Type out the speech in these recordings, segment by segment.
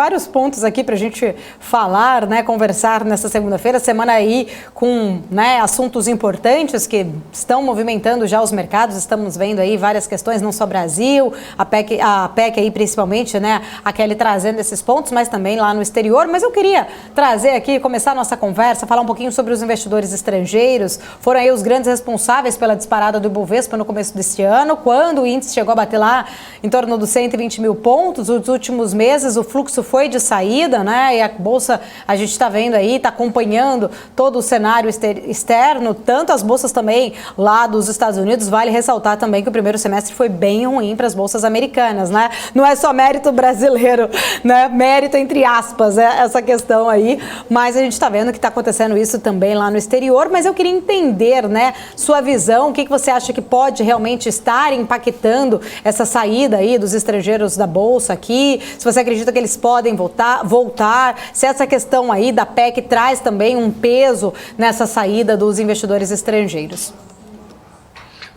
vários pontos aqui para a gente falar, né, conversar nessa segunda-feira, semana aí com, né, assuntos importantes que estão movimentando já os mercados. Estamos vendo aí várias questões, não só Brasil, a PEC aí principalmente, né, a Kelly trazendo esses pontos, mas também lá no exterior. Mas eu queria trazer aqui, começar a nossa conversa, falar um pouquinho sobre os investidores estrangeiros. Foram aí os grandes responsáveis pela disparada do Ibovespa no começo deste ano, quando o índice chegou a bater lá em torno dos 120 mil pontos. Nos últimos meses o fluxo foi de saída, né? E a Bolsa, a gente está vendo aí, está acompanhando todo o cenário externo, tanto as bolsas também lá dos Estados Unidos. Vale ressaltar também que o primeiro semestre foi bem ruim para as bolsas americanas, né? Não é só mérito brasileiro, né? Mérito entre aspas, essa questão aí, mas a gente está vendo que está acontecendo isso também lá no exterior. Mas eu queria entender, né, sua visão, o que você acha que pode realmente estar impactando essa saída aí dos estrangeiros da Bolsa aqui, se você acredita que eles podem voltar, se essa questão aí da PEC traz também um peso nessa saída dos investidores estrangeiros.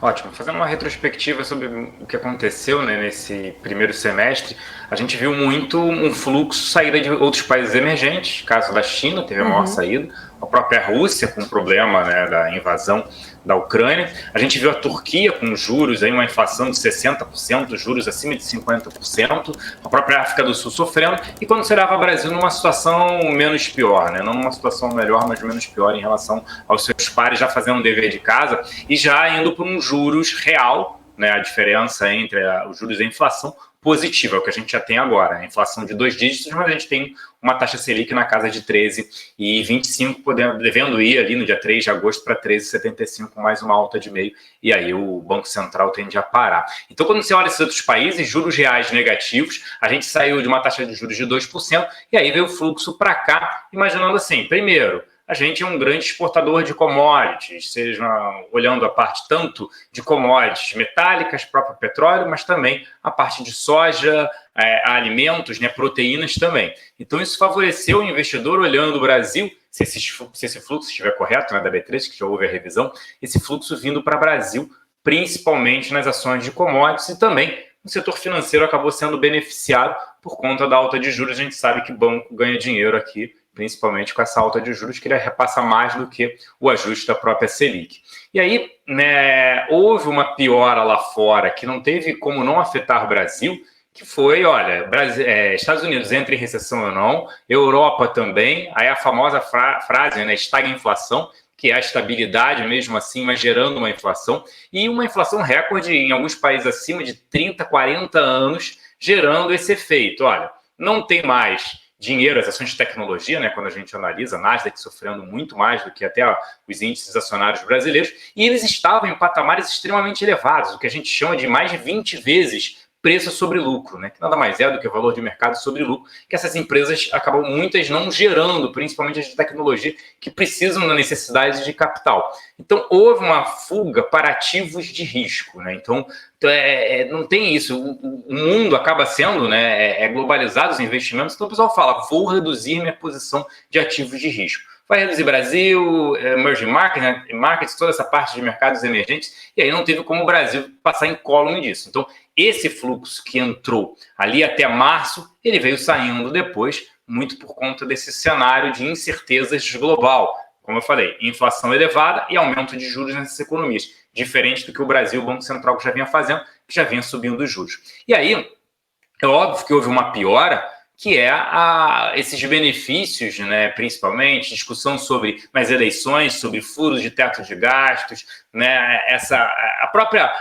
Ótimo. Fazendo uma retrospectiva sobre o que aconteceu, né, nesse primeiro semestre, a gente viu muito um fluxo saída de outros países emergentes, caso da China, teve a maior saída, a própria Rússia com o problema, né, da invasão da Ucrânia. A gente viu a Turquia com juros, aí uma inflação de 60%, juros acima de 50%, a própria África do Sul sofrendo, e quando se olhava o Brasil numa situação menos pior, né? Não numa situação melhor, mas menos pior em relação aos seus pares, já fazendo o dever de casa e já indo para um juros real, né? A diferença entre os juros e a inflação positiva, é o que a gente já tem agora, a inflação de 2 dígitos, mas a gente tem uma taxa Selic na casa de 13,25, devendo ir ali no dia 3 de agosto para 13,75, mais uma alta de meio, e aí o Banco Central tende a parar. Então, quando você olha esses outros países, juros reais negativos, a gente saiu de uma taxa de juros de 2%, e aí veio o fluxo para cá, imaginando assim, primeiro, a gente é um grande exportador de commodities, seja olhando a parte tanto de commodities metálicas, próprio petróleo, mas também a parte de soja, alimentos, né, proteínas também. Então isso favoreceu o investidor olhando o Brasil, se esse fluxo estiver correto, né, da B3, que já houve a revisão, esse fluxo vindo para o Brasil, principalmente nas ações de commodities, e também o setor financeiro acabou sendo beneficiado por conta da alta de juros. A gente sabe que banco ganha dinheiro aqui, principalmente com essa alta de juros, que ele repassa mais do que o ajuste da própria Selic. E aí, né, houve uma piora lá fora que não teve como não afetar o Brasil, que foi, olha, Estados Unidos entra em recessão ou não, Europa também, aí a famosa frase, né, estagflação, que é a estabilidade mesmo assim, mas gerando uma inflação, e uma inflação recorde em alguns países acima de 30, 40 anos, gerando esse efeito. Olha, não tem mais dinheiro, as ações de tecnologia, né, quando a gente analisa, a Nasdaq sofrendo muito mais do que até os índices acionários brasileiros, e eles estavam em patamares extremamente elevados, o que a gente chama de mais de 20 vezes preço sobre lucro, né, que nada mais é do que o valor de mercado sobre lucro, que essas empresas acabam muitas não gerando, principalmente as de tecnologia, que precisam da necessidade de capital. Então, houve uma fuga para ativos de risco, né? Então não tem isso. O mundo acaba sendo, né, globalizado os investimentos, então o pessoal fala, vou reduzir minha posição de ativos de risco. Vai reduzir Brasil, emerging markets, toda essa parte de mercados emergentes, e aí não teve como o Brasil passar incólume disso. Então, esse fluxo que entrou ali até março, ele veio saindo depois, muito por conta desse cenário de incertezas global. Como eu falei, inflação elevada e aumento de juros nessas economias, diferente do que o Brasil, o Banco Central, já vinha fazendo, que já vinha subindo os juros. E aí, é óbvio que houve uma piora, que é esses benefícios, né, principalmente, discussão sobre nas eleições, sobre furos de teto de gastos, né, a própria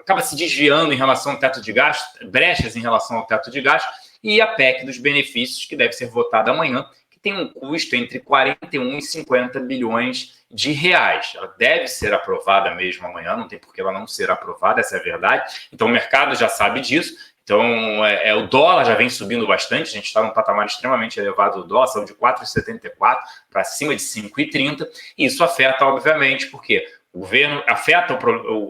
acaba se desviando em relação ao teto de gastos, brechas em relação ao teto de gastos, e a PEC dos benefícios, que deve ser votada amanhã, que tem um custo entre 41 e 50 bilhões de reais. Ela deve ser aprovada mesmo amanhã, não tem por que ela não ser aprovada, essa é a verdade. Então o mercado já sabe disso. Então, o dólar já vem subindo bastante, a gente está num patamar extremamente elevado do dólar, saiu de 4,74 para acima de 5,30, e isso afeta, obviamente, porque o governo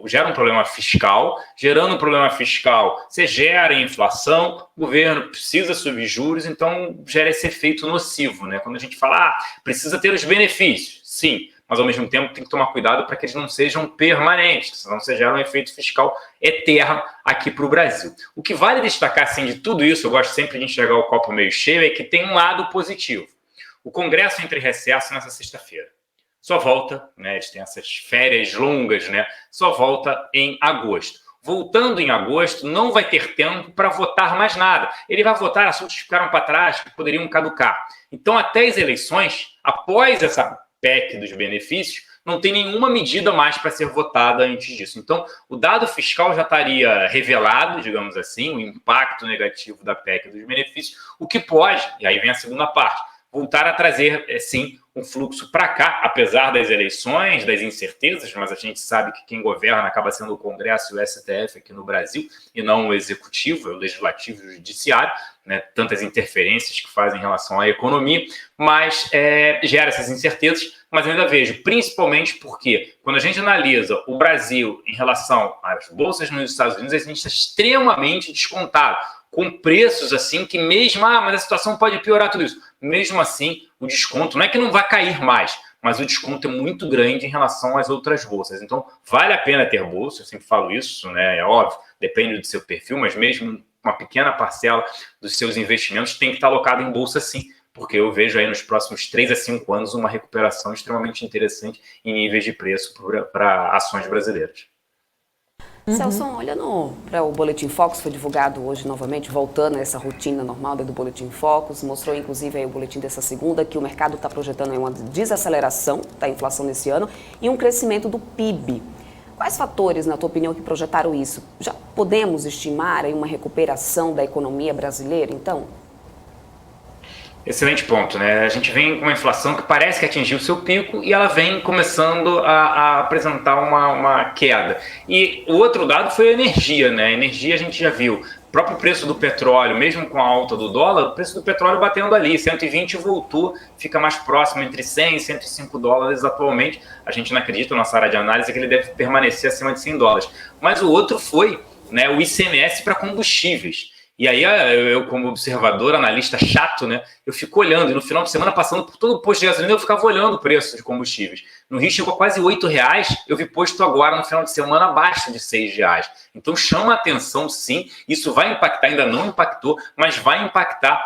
gera um problema fiscal, gerando um problema fiscal, você gera inflação, o governo precisa subir juros, então gera esse efeito nocivo, né? Quando a gente fala, precisa ter os benefícios, sim, mas mas ao mesmo tempo tem que tomar cuidado para que eles não sejam permanentes, senão você gera um efeito fiscal eterno aqui para o Brasil. O que vale destacar, assim, de tudo isso, eu gosto sempre de enxergar o copo meio cheio, é que tem um lado positivo. O Congresso entra em recesso nessa sexta-feira. Só volta, né, eles têm essas férias longas, né, só volta em agosto. Voltando em agosto, não vai ter tempo para votar mais nada. Ele vai votar assuntos que ficaram para trás, que poderiam caducar. Então, até as eleições, após essa PEC dos benefícios, não tem nenhuma medida mais para ser votada antes disso. Então, o dado fiscal já estaria revelado, digamos assim, o impacto negativo da PEC dos benefícios, o que pode, e aí vem a segunda parte, voltar a trazer, sim, um fluxo para cá, apesar das eleições, das incertezas, mas a gente sabe que quem governa acaba sendo o Congresso e o STF aqui no Brasil, e não o Executivo, o Legislativo e o Judiciário, né, tantas interferências que fazem em relação à economia, mas gera essas incertezas, mas eu ainda vejo, principalmente porque quando a gente analisa o Brasil em relação às bolsas nos Estados Unidos, a gente está extremamente descontado, com preços assim que mesmo, mas a situação pode piorar tudo isso. Mesmo assim, o desconto, não é que não vai cair mais, mas o desconto é muito grande em relação às outras bolsas. Então, vale a pena ter bolsa, eu sempre falo isso, né? É óbvio, depende do seu perfil, mas mesmo uma pequena parcela dos seus investimentos tem que estar alocada em bolsa sim, porque eu vejo aí nos próximos 3 a 5 anos uma recuperação extremamente interessante em níveis de preço para ações brasileiras. Celso, olhando para o Boletim Focus, foi divulgado hoje novamente, voltando a essa rotina normal do Boletim Focus, mostrou inclusive aí o boletim dessa segunda que o mercado está projetando aí uma desaceleração da inflação nesse ano e um crescimento do PIB. Quais fatores, na tua opinião, que projetaram isso? Já podemos estimar aí uma recuperação da economia brasileira, então? Excelente ponto, né? A gente vem com uma inflação que parece que atingiu o seu pico e ela vem começando a apresentar uma queda. E o outro dado foi a energia, né? A energia a gente já viu. O próprio preço do petróleo, mesmo com a alta do dólar, o preço do petróleo batendo ali, 120 voltou, fica mais próximo entre 100 e 105 dólares atualmente. A gente não acredita, nossa área de análise, que ele deve permanecer acima de 100 dólares. Mas o outro foi, né, o ICMS para combustíveis. E aí eu, como observador, analista chato, né, eu fico olhando, e no final de semana, passando por todo o posto de gasolina, eu ficava olhando o preço de combustíveis. No Rio chegou a quase R$8, eu vi posto agora no final de semana abaixo de R$6. Então chama a atenção, sim, isso vai impactar, ainda não impactou, mas vai impactar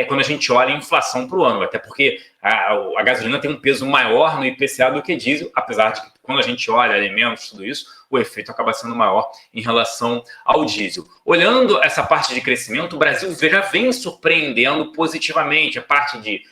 quando a gente olha a inflação para o ano, até porque a gasolina tem um peso maior no IPCA do que diesel, apesar de que quando a gente olha alimentos, tudo isso, o efeito acaba sendo maior em relação ao diesel. Olhando essa parte de crescimento, o Brasil já vem surpreendendo positivamente a parte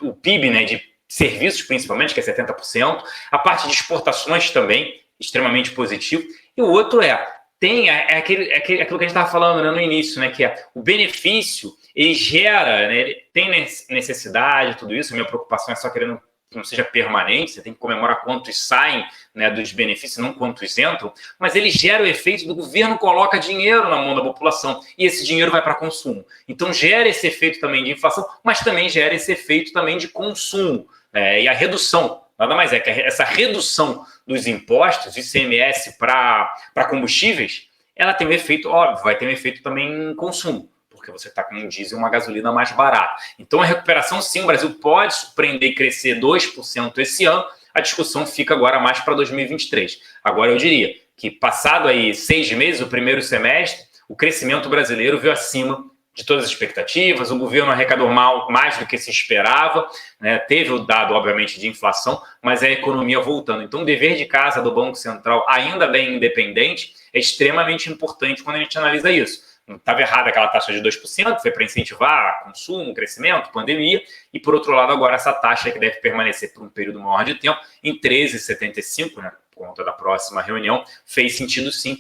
o PIB, né, de serviços principalmente, que é 70%, a parte de exportações também, extremamente positivo, e o outro aquilo que a gente estava falando, né, no início, né, que é o benefício, ele gera, né, ele tem necessidade, tudo isso, a minha preocupação é só querendo que não seja permanente, você tem que comemorar quantos saem, né, dos benefícios, não quantos entram, mas ele gera o efeito do governo coloca dinheiro na mão da população e esse dinheiro vai para consumo. Então gera esse efeito também de inflação, mas também gera esse efeito também de consumo. E a redução, nada mais é que essa redução dos impostos, ICMS para combustíveis, ela tem um efeito, óbvio, vai ter um efeito também em consumo, porque você está com um diesel e uma gasolina mais barata. Então, a recuperação, sim, o Brasil pode surpreender e crescer 2% esse ano, a discussão fica agora mais para 2023. Agora, eu diria que, passado aí 6 meses, o primeiro semestre, o crescimento brasileiro veio acima de todas as expectativas, o governo arrecadou mais do que se esperava, né? Teve o dado, obviamente, de inflação, mas é a economia voltando. Então, o dever de casa do Banco Central, ainda bem independente, é extremamente importante quando a gente analisa isso. Não estava errada aquela taxa de 2%, foi para incentivar consumo, crescimento, pandemia, e por outro lado agora essa taxa que deve permanecer por um período maior de tempo, em 13,75, né, por conta da próxima reunião, fez sentido sim,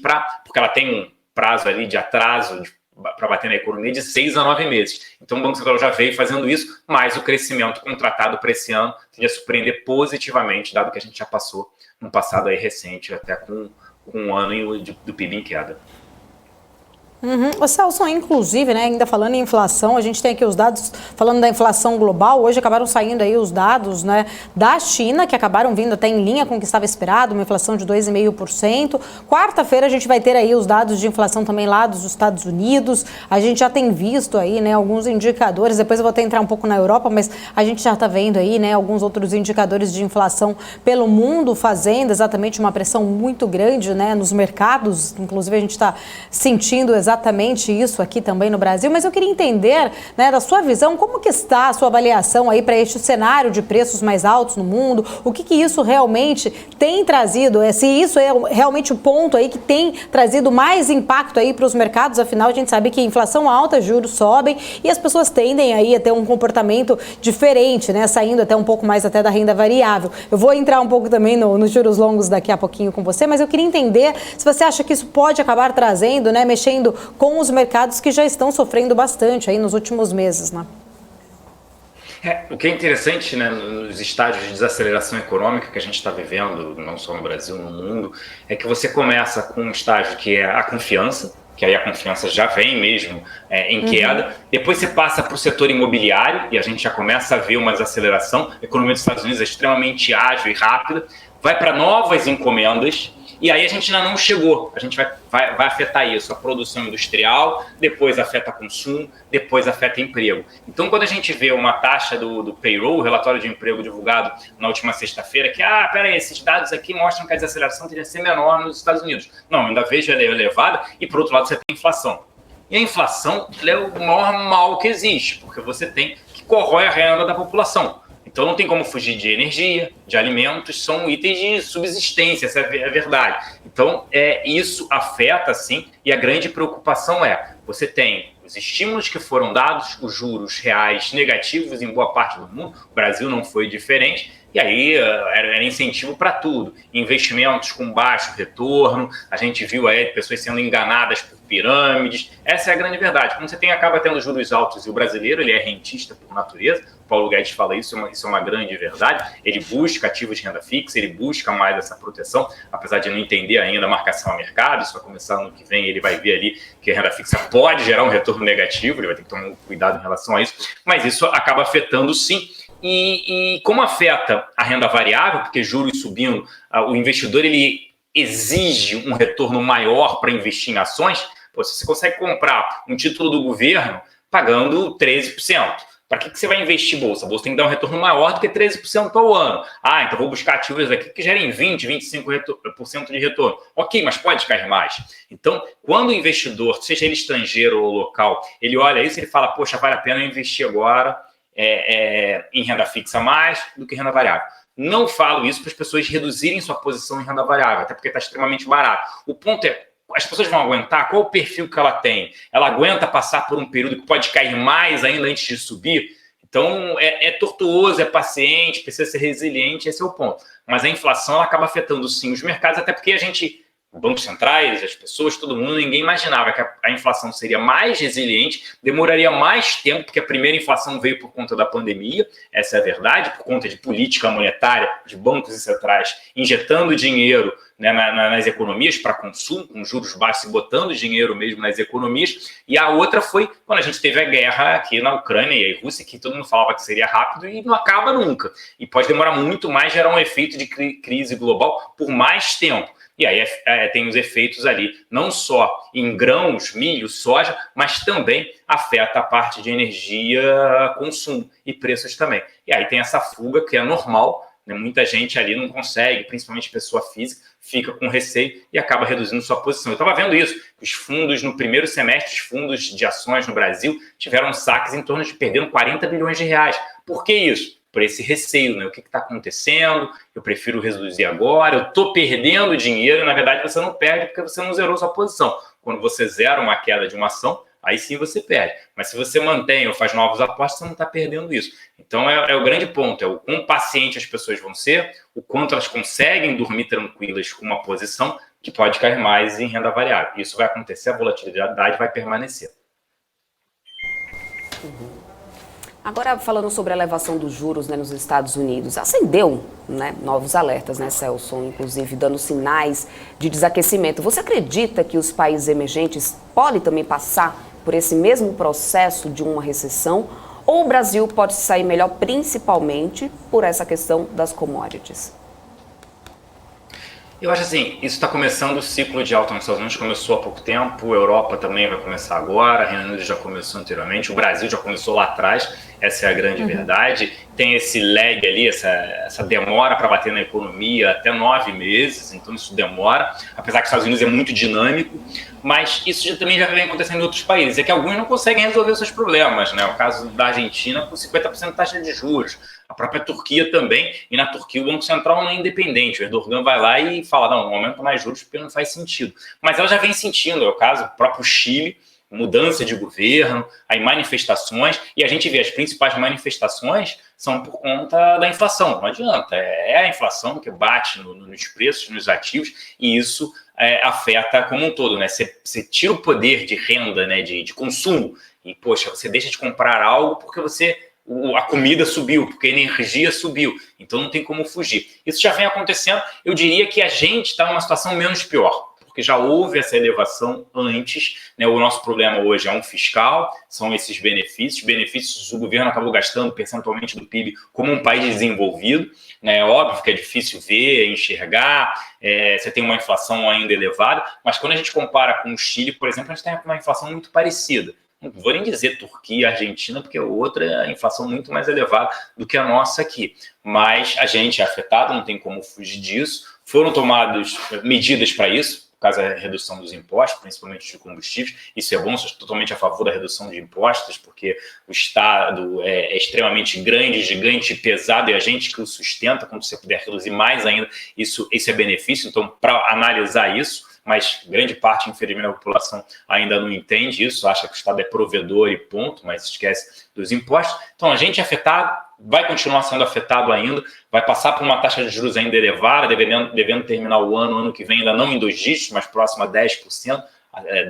porque ela tem um prazo ali de atraso para bater na economia de 6 a 9 meses. Então o Banco Central já veio fazendo isso, mas o crescimento contratado para esse ano tende a surpreender positivamente, dado que a gente já passou num passado aí recente, até com um ano do PIB em queda. Ô Celso, inclusive, né, ainda falando em inflação, a gente tem aqui os dados falando da inflação global. Hoje acabaram saindo aí os dados, né, da China, que acabaram vindo até em linha com o que estava esperado, uma inflação de 2,5%. Quarta-feira a gente vai ter aí os dados de inflação também lá dos Estados Unidos. A gente já tem visto aí, né, alguns indicadores, depois eu vou até entrar um pouco na Europa, mas a gente já está vendo aí, né, alguns outros indicadores de inflação pelo mundo fazendo exatamente uma pressão muito grande, né, nos mercados. Inclusive a gente está sentindo exatamente isso aqui também no Brasil, mas eu queria entender, né, da sua visão, como que está a sua avaliação aí para este cenário de preços mais altos no mundo, o que isso realmente tem trazido, se isso é realmente o ponto aí que tem trazido mais impacto aí para os mercados. Afinal a gente sabe que inflação alta, juros sobem e as pessoas tendem aí a ter um comportamento diferente, né, saindo até um pouco mais até da renda variável. Eu vou entrar um pouco também nos juros longos daqui a pouquinho com você, mas eu queria entender se você acha que isso pode acabar trazendo, né, mexendo com os mercados que já estão sofrendo bastante aí nos últimos meses, né? O que é interessante, né, nos estágios de desaceleração econômica que a gente está vivendo, não só no Brasil, no mundo, é que você começa com um estágio que é a confiança, que aí a confiança já vem mesmo em queda. Depois você passa para o setor imobiliário e a gente já começa a ver uma desaceleração. A economia dos Estados Unidos é extremamente ágil e rápida. Vai para novas encomendas. E aí a gente ainda não chegou, a gente vai afetar isso, a produção industrial, depois afeta consumo, depois afeta emprego. Então, quando a gente vê uma taxa do payroll, o relatório de emprego divulgado na última sexta-feira, que, peraí, esses dados aqui mostram que a desaceleração teria que ser menor nos Estados Unidos. Não, ainda vejo ela elevada, e por outro lado você tem inflação. E a inflação é o maior mal que existe, porque você tem que corrói a renda da população. Então não tem como fugir de energia, de alimentos, são itens de subsistência, essa é a verdade. Então isso afeta sim, e a grande preocupação você tem os estímulos que foram dados, os juros reais negativos em boa parte do mundo, o Brasil não foi diferente, e aí era incentivo para tudo, investimentos com baixo retorno, a gente viu aí pessoas sendo enganadas por pirâmides, essa é a grande verdade. Quando você acaba tendo juros altos e o brasileiro ele é rentista por natureza, Paulo Guedes fala isso é uma grande verdade, ele busca ativos de renda fixa, ele busca mais essa proteção, apesar de não entender ainda a marcação a mercado, isso vai começar no ano que vem, ele vai ver ali que a renda fixa pode gerar um retorno negativo, ele vai ter que tomar um cuidado em relação a isso, mas isso acaba afetando sim. E como afeta a renda variável, porque juros subindo, o investidor ele exige um retorno maior para investir em ações. Se você consegue comprar um título do governo pagando 13%, para que você vai investir bolsa? A bolsa tem que dar um retorno maior do que 13% ao ano. Então vou buscar ativos aqui que gerem 20%, 25% de retorno. Ok, mas pode cair mais. Então, quando o investidor, seja ele estrangeiro ou local, ele olha isso e ele fala, poxa, vale a pena investir agora em renda fixa mais do que renda variável. Não falo isso para as pessoas reduzirem sua posição em renda variável, até porque está extremamente barato. O ponto as pessoas vão aguentar? Qual o perfil que ela tem? Ela aguenta passar por um período que pode cair mais ainda antes de subir? Então, é tortuoso, é paciente, precisa ser resiliente, esse é o ponto. Mas a inflação ela acaba afetando, sim, os mercados, até porque bancos centrais, as pessoas, todo mundo, ninguém imaginava que a inflação seria mais resiliente, demoraria mais tempo, porque a primeira inflação veio por conta da pandemia, essa é a verdade, por conta de política monetária, de bancos e centrais injetando dinheiro, né, nas economias para consumo, com juros baixos e botando dinheiro mesmo nas economias, e a outra foi quando a gente teve a guerra aqui na Ucrânia e a Rússia, que todo mundo falava que seria rápido e não acaba nunca, e pode demorar muito mais, gerar um efeito de crise global por mais tempo. E aí tem os efeitos ali, não só em grãos, milho, soja, mas também afeta a parte de energia, consumo e preços também. E aí tem essa fuga que é normal, né? Muita gente ali não consegue, principalmente pessoa física, fica com receio e acaba reduzindo sua posição. Eu estava vendo isso, os fundos no primeiro semestre, os fundos de ações no Brasil tiveram saques em torno de perdendo 40 bilhões de reais. Por que isso? Por esse receio, né? O que está acontecendo? Eu prefiro reduzir agora, eu estou perdendo dinheiro, e na verdade você não perde porque você não zerou sua posição. Quando você zera uma queda de uma ação, aí sim você perde. Mas se você mantém ou faz novos apostas, você não está perdendo isso. Então é o grande ponto, é o quão paciente as pessoas vão ser, o quanto elas conseguem dormir tranquilas com uma posição que pode cair mais em renda variável. Isso vai acontecer, a volatilidade vai permanecer. Agora, falando sobre a elevação dos juros, né, nos Estados Unidos, acendeu, né, novos alertas, né, Celso, inclusive dando sinais de desaquecimento. Você acredita que os países emergentes podem também passar por esse mesmo processo de uma recessão? Ou o Brasil pode sair melhor, principalmente por essa questão das commodities? Eu acho assim, isso está começando o ciclo de alta nos Estados Unidos, começou há pouco tempo, a Europa também vai começar agora, a Reino Unido já começou anteriormente, o Brasil já começou lá atrás, essa é a grande verdade. Tem esse lag ali, essa demora para bater na economia, até 9 meses, então isso demora, apesar que os Estados Unidos é muito dinâmico, mas isso também já vem acontecendo em outros países, é que alguns não conseguem resolver os seus problemas, né? O caso da Argentina com 50% de taxa de juros, a própria Turquia também, e na Turquia o Banco Central não é independente, o Erdogan vai lá e fala, não aumenta mais juros porque não faz sentido. Mas ela já vem sentindo, é o caso do próprio Chile, mudança de governo, aí manifestações, e a gente vê as principais manifestações são por conta da inflação, não adianta, é a inflação que bate nos preços, nos ativos, e isso afeta como um todo, né? Você tira o poder de renda, né, de consumo, e poxa, você deixa de comprar algo porque a comida subiu, porque a energia subiu, então não tem como fugir. Isso já vem acontecendo, eu diria que a gente está numa situação menos pior, porque já houve essa elevação antes, né? O nosso problema hoje é um fiscal, são esses benefícios o governo acabou gastando percentualmente do PIB como um país desenvolvido, né? É óbvio que é difícil ver, enxergar, você tem uma inflação ainda elevada, mas quando a gente compara com o Chile, por exemplo, a gente tem uma inflação muito parecida. Não vou nem dizer Turquia e Argentina, porque a outra é a inflação muito mais elevada do que a nossa aqui. Mas a gente é afetado, não tem como fugir disso. Foram tomadas medidas para isso, por causa da redução dos impostos, principalmente de combustíveis. Isso é bom, sou totalmente a favor da redução de impostos, porque o Estado é extremamente grande, gigante, pesado, e a gente que o sustenta, quando você puder reduzir mais ainda, isso é benefício. Então, para analisar isso, mas grande parte, infelizmente, da população ainda não entende isso, acha que o Estado é provedor e ponto, mas esquece dos impostos. Então, a gente é afetado, vai continuar sendo afetado ainda, vai passar por uma taxa de juros ainda elevada, devendo terminar o ano que vem ainda não em 2 dígitos, mas próximo a 10%,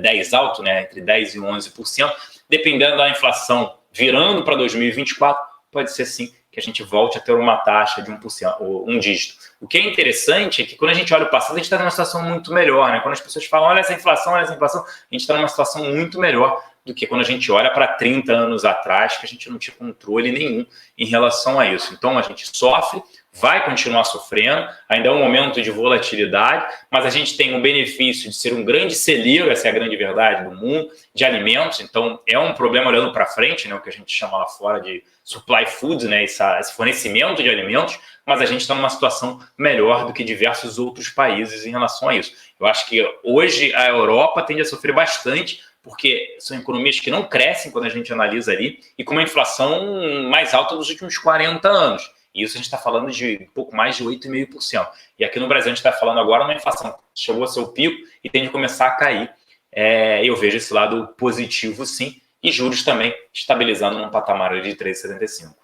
10 alto, né, entre 10% e 11%, dependendo da inflação virando para 2024, pode ser sim que a gente volte a ter uma taxa de 1%, ou 1 dígito. O que é interessante é que quando a gente olha o passado, a gente está numa situação muito melhor, né? Quando as pessoas falam, olha essa inflação, a gente está numa situação muito melhor do que quando a gente olha para 30 anos atrás, que a gente não tinha controle nenhum em relação a isso. Então, a gente sofre, vai continuar sofrendo, ainda é um momento de volatilidade, mas a gente tem o benefício de ser um grande celeiro, essa é a grande verdade do mundo, de alimentos, então é um problema olhando para frente, né, o que a gente chama lá fora de supply food, né, esse fornecimento de alimentos, mas a gente está numa situação melhor do que diversos outros países em relação a isso. Eu acho que hoje a Europa tende a sofrer bastante, porque são economias que não crescem quando a gente analisa ali, e com uma inflação mais alta dos últimos 40 anos. E isso a gente está falando de um pouco mais de 8,5%. E aqui no Brasil a gente está falando agora uma inflação que chegou ao seu pico e tem de começar a cair. Eu vejo esse lado positivo, sim, e juros também estabilizando num patamar de 3,75%.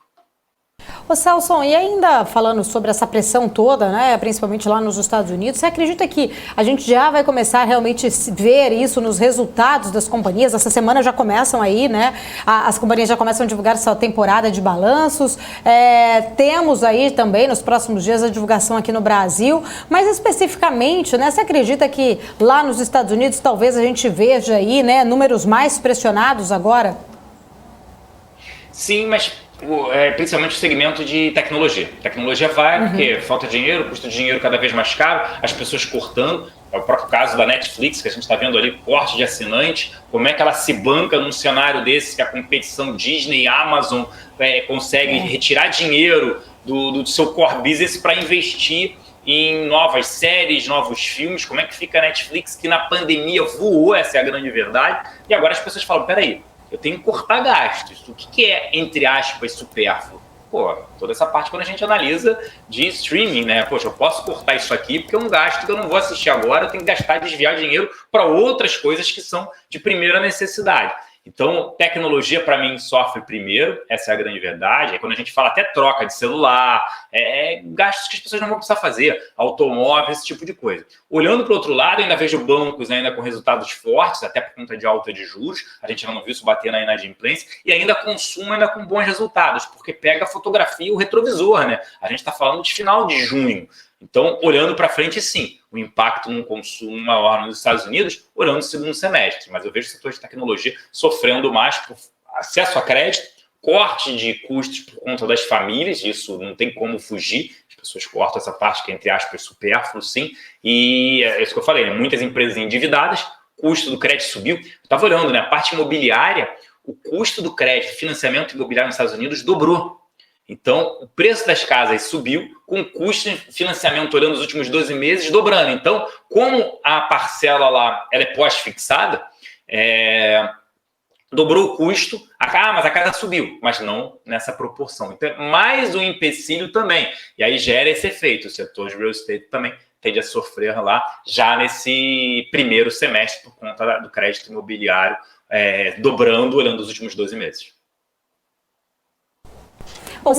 Ô Celso, e ainda falando sobre essa pressão toda, né, principalmente lá nos Estados Unidos, você acredita que a gente já vai começar a realmente ver isso nos resultados das companhias? Essa semana já começam aí, né, as companhias já começam a divulgar essa temporada de balanços, temos aí também nos próximos dias a divulgação aqui no Brasil, mas especificamente, né, você acredita que lá nos Estados Unidos talvez a gente veja aí, né, números mais pressionados agora? Sim, mas principalmente o segmento de tecnologia. Tecnologia vai, porque falta dinheiro, custo de dinheiro cada vez mais caro, as pessoas cortando. É o próprio caso da Netflix, que a gente está vendo ali, corte de assinante, como é que ela se banca num cenário desse, que a competição Disney e Amazon consegue retirar dinheiro do seu core business para investir em novas séries, novos filmes. Como é que fica a Netflix, que na pandemia voou, essa é a grande verdade, e agora as pessoas falam, peraí, eu tenho que cortar gastos. O que é, entre aspas, supérfluo? Pô, toda essa parte quando a gente analisa de streaming, né? Poxa, eu posso cortar isso aqui porque é um gasto que eu não vou assistir agora, eu tenho que gastar e desviar dinheiro para outras coisas que são de primeira necessidade. Então, tecnologia, para mim, sofre primeiro, essa é a grande verdade. É quando a gente fala até troca de celular, gastos que as pessoas não vão precisar fazer, automóveis, esse tipo de coisa. Olhando para o outro lado, ainda vejo bancos ainda com resultados fortes, até por conta de alta de juros, a gente ainda não viu isso bater na inadimplência, e ainda consumo ainda com bons resultados, porque pega a fotografia e o retrovisor, né? A gente está falando de final de junho. Então, olhando para frente, sim, o impacto no consumo maior nos Estados Unidos, olhando o segundo semestre. Mas eu vejo o setor de tecnologia sofrendo mais por acesso a crédito, corte de custos por conta das famílias, isso não tem como fugir, as pessoas cortam essa parte que é, entre aspas, supérfluo, sim, e é isso que eu falei, né? Muitas empresas endividadas, custo do crédito subiu. Eu estava olhando, né? A parte imobiliária, o custo do crédito, financiamento imobiliário nos Estados Unidos dobrou. Então, o preço das casas subiu, com o custo de financiamento, olhando os últimos 12 meses, dobrando. Então, como a parcela lá ela é pós-fixada, dobrou o custo, mas a casa subiu, mas não nessa proporção. Então, mais um empecilho também. E aí gera esse efeito. O setor de real estate também tende a sofrer lá, já nesse primeiro semestre, por conta do crédito imobiliário, dobrando, olhando os últimos 12 meses. Bom,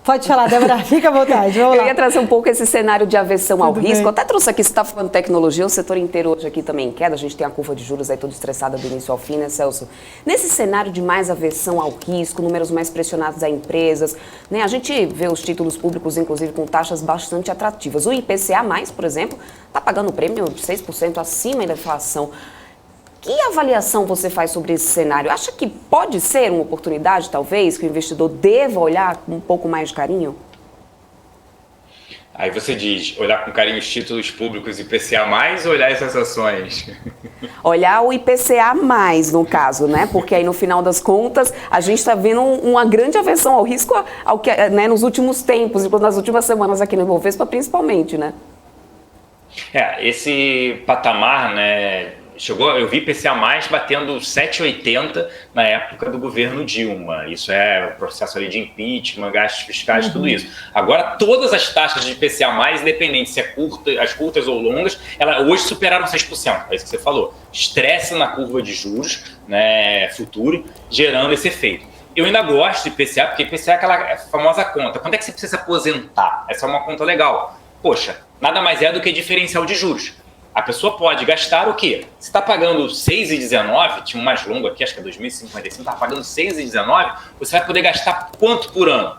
pode falar, Débora, fica à vontade. Vamos lá. Eu ia trazer um pouco esse cenário de aversão ao risco. Até trouxe aqui, você está falando de tecnologia, o setor inteiro hoje aqui também em queda. A gente tem a curva de juros aí toda estressada do início ao fim, né, Celso? Nesse cenário de mais aversão ao risco, números mais pressionados a empresas, né, a gente vê os títulos públicos, inclusive, com taxas bastante atrativas. O IPCA+, por exemplo, está pagando prêmio de 6% acima da inflação. Que avaliação você faz sobre esse cenário? Acha que pode ser uma oportunidade, talvez, que o investidor deva olhar com um pouco mais de carinho? Aí você diz, olhar com carinho os títulos públicos IPCA+, ou olhar essas ações? Olhar o IPCA+, no caso, né? Porque aí, no final das contas, a gente está vendo uma grande aversão ao risco ao que, né, nos últimos tempos, nas últimas semanas aqui no Ibovespa, principalmente, né? Esse patamar, né... eu vi IPCA+, batendo 7,80 na época do governo Dilma. Isso é o processo ali de impeachment, gastos fiscais, tudo isso. Agora, todas as taxas de IPCA+, independente se as curtas ou longas, elas hoje superaram 6%, é isso que você falou. Estresse na curva de juros, né, futuro, gerando esse efeito. Eu ainda gosto de IPCA, porque IPCA é aquela famosa conta. Quando é que você precisa se aposentar? Essa é uma conta legal. Poxa, nada mais é do que diferencial de juros. A pessoa pode gastar o quê? Se está pagando 6,19, tinha um mais longo aqui, acho que é 2055, está pagando 6,19, você vai poder gastar quanto por ano?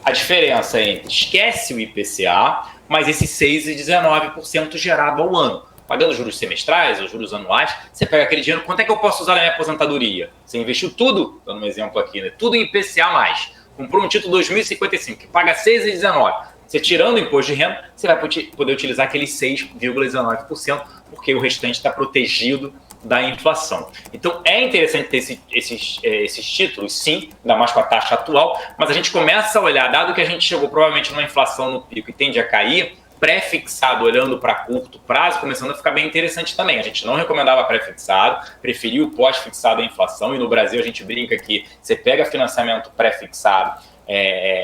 A diferença entre esquece o IPCA, mas esse 6,19% gerado ao ano. Pagando juros semestrais ou juros anuais, você pega aquele dinheiro, quanto é que eu posso usar na minha aposentadoria? Você investiu tudo, dando um exemplo aqui, né? Tudo em IPCA+. Comprou um título 2055, que paga 6,19. Você tirando o imposto de renda, você vai poder utilizar aquele 6,19%, porque o restante está protegido da inflação. Então, é interessante ter esses títulos, sim, ainda mais com a taxa atual, mas a gente começa a olhar, dado que a gente chegou provavelmente numa inflação no pico e tende a cair, pré-fixado, olhando para curto prazo, começando a ficar bem interessante também. A gente não recomendava pré-fixado, preferia o pós-fixado à inflação, e no Brasil a gente brinca que você pega financiamento pré-fixado,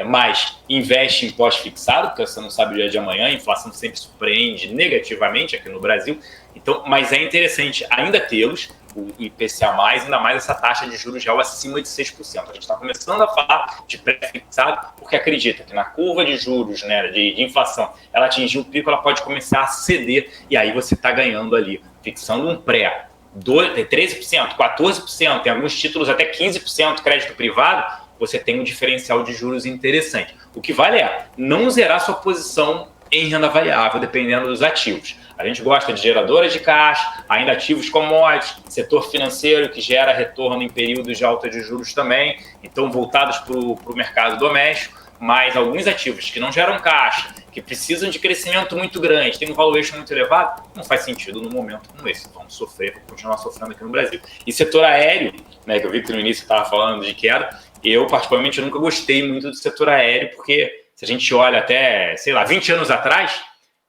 mas investe em pós-fixado, porque você não sabe o dia de amanhã, a inflação sempre surpreende negativamente aqui no Brasil. Então, mas é interessante ainda tê-los, o IPCA+, ainda mais essa taxa de juros real acima de 6%. A gente está começando a falar de pré-fixado, porque acredita que na curva de juros, né, de inflação, ela atingir um pico, ela pode começar a ceder, e aí você está ganhando ali, fixando um pré, 13%, 14%, tem alguns títulos até 15% crédito privado, você tem um diferencial de juros interessante. O que vale é não zerar sua posição em renda variável, dependendo dos ativos. A gente gosta de geradoras de caixa, ainda ativos commodities, setor financeiro que gera retorno em períodos de alta de juros também, então voltados para o mercado doméstico, mas alguns ativos que não geram caixa, que precisam de crescimento muito grande, tem um valuation muito elevado, não faz sentido no momento como esse. Vamos sofrer, continuar sofrendo aqui no Brasil. E setor aéreo, né, que eu vi que no início estava falando de queda, eu particularmente nunca gostei muito do setor aéreo, porque se a gente olha até, 20 anos atrás,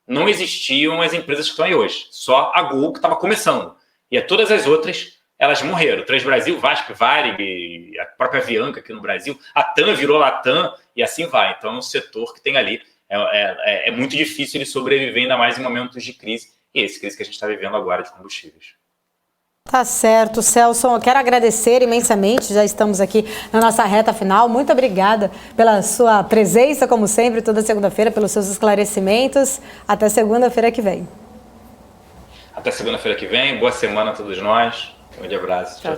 não existiam as empresas que estão aí hoje. Só a Gol que estava começando. E todas as outras, elas morreram. Transbrasil, Vasco, Varig, a própria Avianca aqui no Brasil, a TAM virou Latam e assim vai. Então é um setor que tem ali, é muito difícil ele sobreviver, ainda mais em momentos de crise. E esse crise que a gente está vivendo agora de combustíveis. Tá certo, Celso. Eu quero agradecer imensamente, já estamos aqui na nossa reta final. Muito obrigada pela sua presença, como sempre, toda segunda-feira, pelos seus esclarecimentos. Até segunda-feira que vem. Até segunda-feira que vem. Boa semana a todos nós. Um grande abraço. Tchau,